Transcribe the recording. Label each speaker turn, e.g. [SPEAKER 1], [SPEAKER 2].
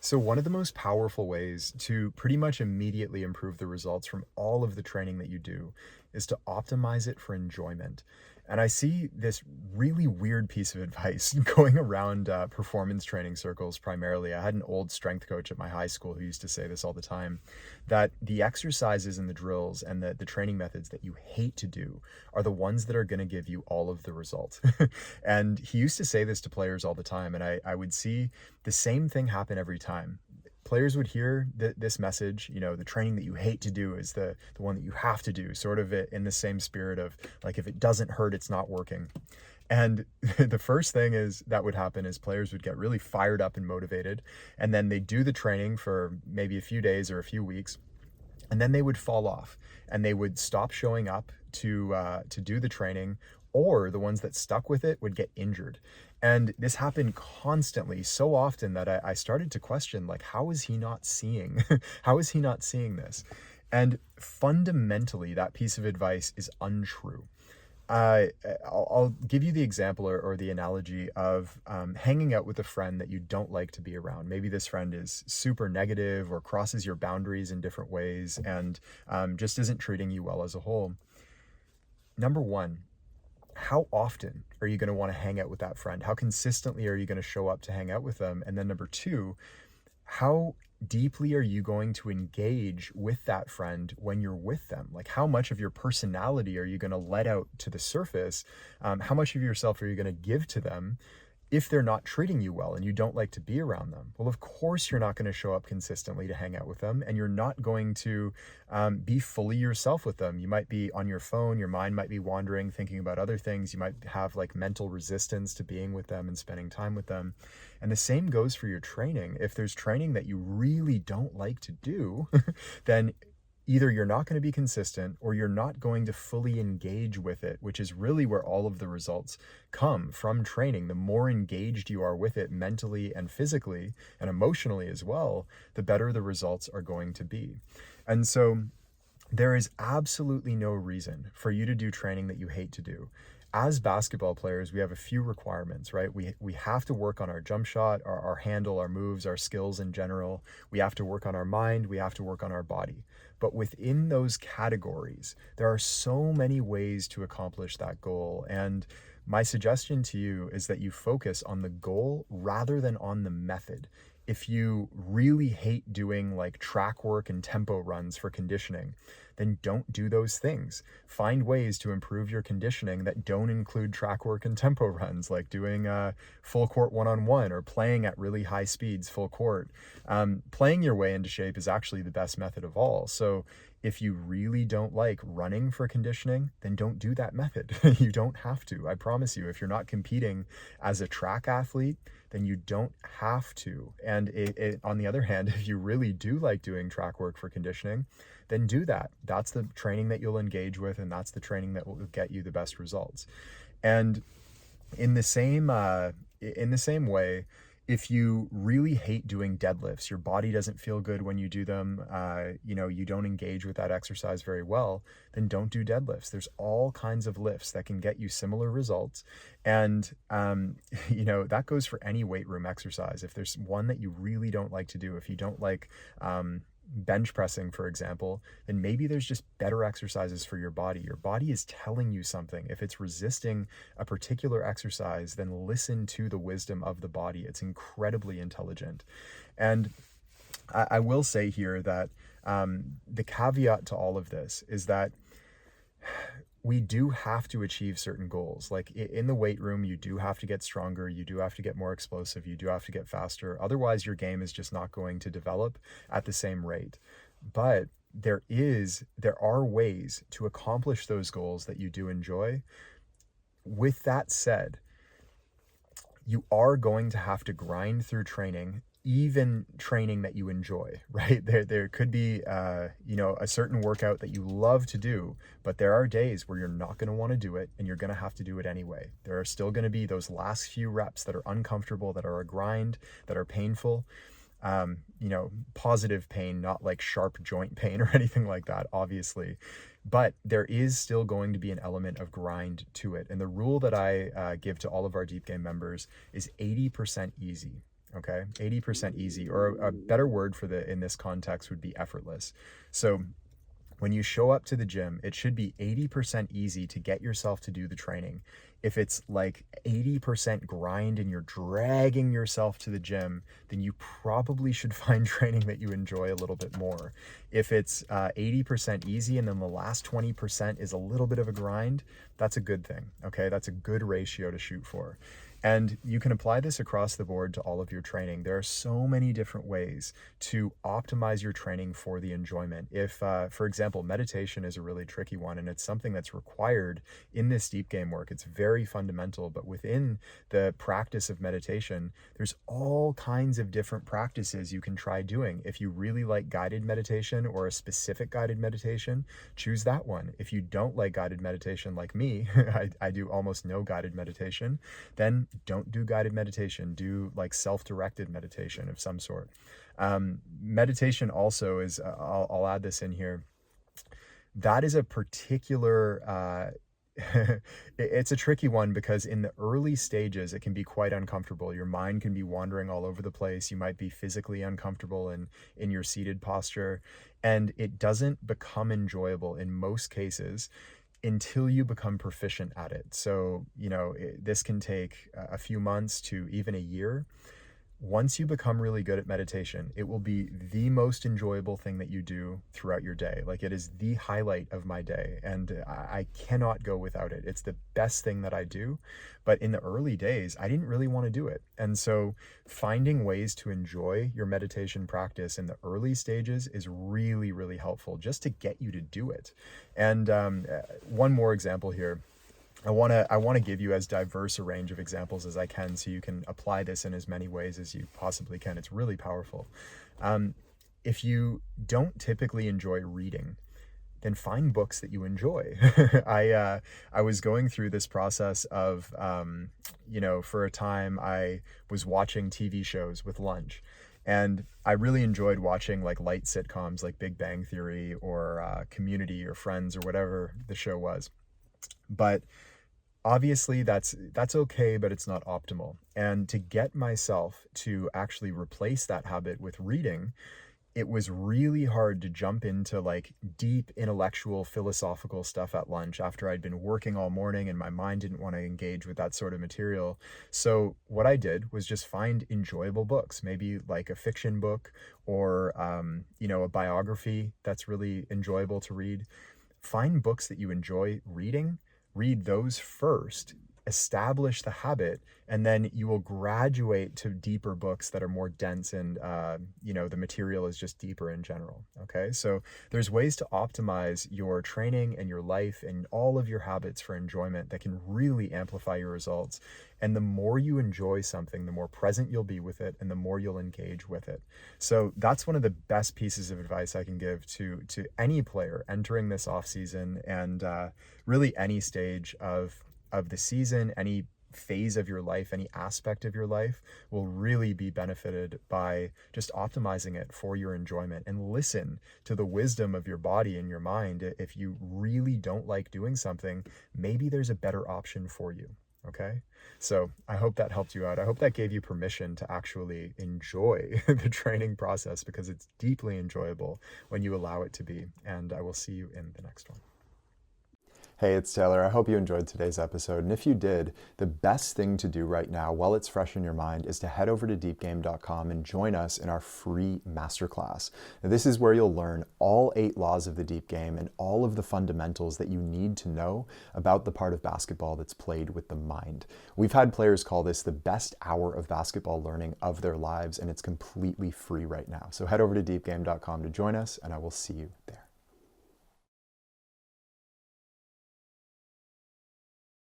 [SPEAKER 1] So, one of the most powerful ways to pretty much immediately improve the results from all of the training that you do is to optimize it for enjoyment. And I see this really weird piece of advice going around performance training circles primarily. I had an old strength coach at my high school who used to say this all the time, that the exercises and the drills and the training methods that you hate to do are the ones that are going to give you all of the result. And he used to say this to players all the time. And I would see the same thing happen every time. Players would hear this message, the training that you hate to do is the one that you have to do, sort of in the same spirit of like, if it doesn't hurt, it's not working. And the first thing is that would happen is players would get really fired up and motivated, and then they do the training for maybe a few days or a few weeks, and then they would fall off and they would stop showing up to do the training, or the ones that stuck with it would get injured. And this happened constantly, so often that I started to question, like, how is he not seeing how is he not seeing this? And fundamentally that piece of advice is untrue. uh, I'll give you the example or the analogy of hanging out with a friend that you don't like to be around. Maybe this friend is super negative or crosses your boundaries in different ways, and just isn't treating you well as a whole. Number one, how often are you going to want to hang out with that friend? How consistently are you going to show up to hang out with them? And then number two, how deeply are you going to engage with that friend when you're with them? Like, how much of your personality are you going to let out to the surface? How much of yourself are you going to give to them if they're not treating you well and you don't like to be around them? Well, of course, you're not going to show up consistently to hang out with them, and you're not going to be fully yourself with them. You might be on your phone, your mind might be wandering, thinking about other things. You might have like mental resistance to being with them and spending time with them. And the same goes for your training. If there's training that you really don't like to do, then either you're not going to be consistent or you're not going to fully engage with it, which is really where all of the results come from training. The more engaged you are with it mentally and physically and emotionally as well, the better the results are going to be. And so there is absolutely no reason for you to do training that you hate to do. As basketball players, we have a few requirements, right? We have to work on our jump shot, our handle, our moves, our skills in general. We have to work on our mind. We have to work on our body. But within those categories, there are so many ways to accomplish that goal. And my suggestion to you is that you focus on the goal rather than on the method. If you really hate doing like track work and tempo runs for conditioning, then don't do those things. Find ways to improve your conditioning that don't include track work and tempo runs, like doing full court one-on-one or playing at really high speeds full court. Playing your way into shape is actually the best method of all. So if you really don't like running for conditioning, then don't do that method. You don't have to. I promise you, if you're not competing as a track athlete, then you don't have to. And on the other hand, if you really do like doing track work for conditioning, then do that. That's the training that you'll engage with, and that's the training that will get you the best results. And in the same way, if you really hate doing deadlifts, your body doesn't feel good when you do them, you don't engage with that exercise very well, then don't do deadlifts. There's all kinds of lifts that can get you similar results. And, that goes for any weight room exercise. If there's one that you really don't like to do, if you don't like, bench pressing, for example, then maybe there's just better exercises for your body. Your body is telling you something. If it's resisting a particular exercise, then listen to the wisdom of the body. It's incredibly intelligent. And I will say here that the caveat to all of this is that we do have to achieve certain goals. Like in the weight room, you do have to get stronger, you do have to get more explosive, you do have to get faster. Otherwise, your game is just not going to develop at the same rate. But there are ways to accomplish those goals that you do enjoy. With that said, you are going to have to grind through training, even training that you enjoy, right? There could be, a certain workout that you love to do, but there are days where you're not going to want to do it and you're going to have to do it anyway. There are still going to be those last few reps that are uncomfortable, that are a grind, that are painful. Positive pain, not like sharp joint pain or anything like that, obviously. But there is still going to be an element of grind to it. And the rule that I give to all of our Deep Game members is 80% easy. Okay, 80% easy, or a better word for the in this context would be effortless. So when you show up to the gym, it should be 80% easy to get yourself to do the training. If it's like 80% grind and you're dragging yourself to the gym, then you probably should find training that you enjoy a little bit more. If it's 80% easy and then the last 20% is a little bit of a grind, that's a good thing. Okay, that's a good ratio to shoot for. And you can apply this across the board to all of your training. There are so many different ways to optimize your training for the enjoyment. If, for example, meditation is a really tricky one, and it's something that's required in this deep game work. It's very fundamental, but within the practice of meditation, there's all kinds of different practices you can try doing. If you really like guided meditation or a specific guided meditation, choose that one. If you don't like guided meditation like me, I do almost no guided meditation, then don't do guided meditation. Do like self-directed meditation of some sort. Meditation also is, I'll add this in here. That is a particular, it's a tricky one because in the early stages, it can be quite uncomfortable. Your mind can be wandering all over the place. You might be physically uncomfortable in your seated posture, and it doesn't become enjoyable in most cases until you become proficient at it. So, this can take a few months to even a year. Once you become really good at meditation, it will be the most enjoyable thing that you do throughout your day. Like, it is the highlight of my day, and I cannot go without it. It's the best thing that I do. But in the early days, I didn't really want to do it. And so finding ways to enjoy your meditation practice in the early stages is really, really helpful just to get you to do it. And one more example here. I want to give you as diverse a range of examples as I can so you can apply this in as many ways as you possibly can. It's really powerful. If you don't typically enjoy reading, then find books that you enjoy. I was going through this process of, for a time I was watching TV shows with lunch. And I really enjoyed watching like light sitcoms like Big Bang Theory or Community or Friends or whatever the show was. But obviously that's okay, but it's not optimal. And to get myself to actually replace that habit with reading, it was really hard to jump into like deep intellectual philosophical stuff at lunch after I'd been working all morning and my mind didn't want to engage with that sort of material. So what I did was just find enjoyable books, maybe like a fiction book or a biography that's really enjoyable to read. Find books that you enjoy reading, read those first, establish the habit, and then you will graduate to deeper books that are more dense and, the material is just deeper in general. Okay, so there's ways to optimize your training and your life and all of your habits for enjoyment that can really amplify your results. And the more you enjoy something, the more present you'll be with it and the more you'll engage with it. So that's one of the best pieces of advice I can give to any player entering this off season and really any stage of the season, any phase of your life, any aspect of your life will really be benefited by just optimizing it for your enjoyment, and listen to the wisdom of your body and your mind. If you really don't like doing something, maybe there's a better option for you. Okay, so I hope that helped you out. I hope that gave you permission to actually enjoy the training process, because it's deeply enjoyable when you allow it to be. And I will see you in the next one. Hey, it's Taylor. I hope you enjoyed today's episode. And if you did, the best thing to do right now while it's fresh in your mind is to head over to deepgame.com and join us in our free masterclass. Now, this is where you'll learn all 8 laws of the deep game and all of the fundamentals that you need to know about the part of basketball that's played with the mind. We've had players call this the best hour of basketball learning of their lives, and it's completely free right now. So head over to deepgame.com to join us, and I will see you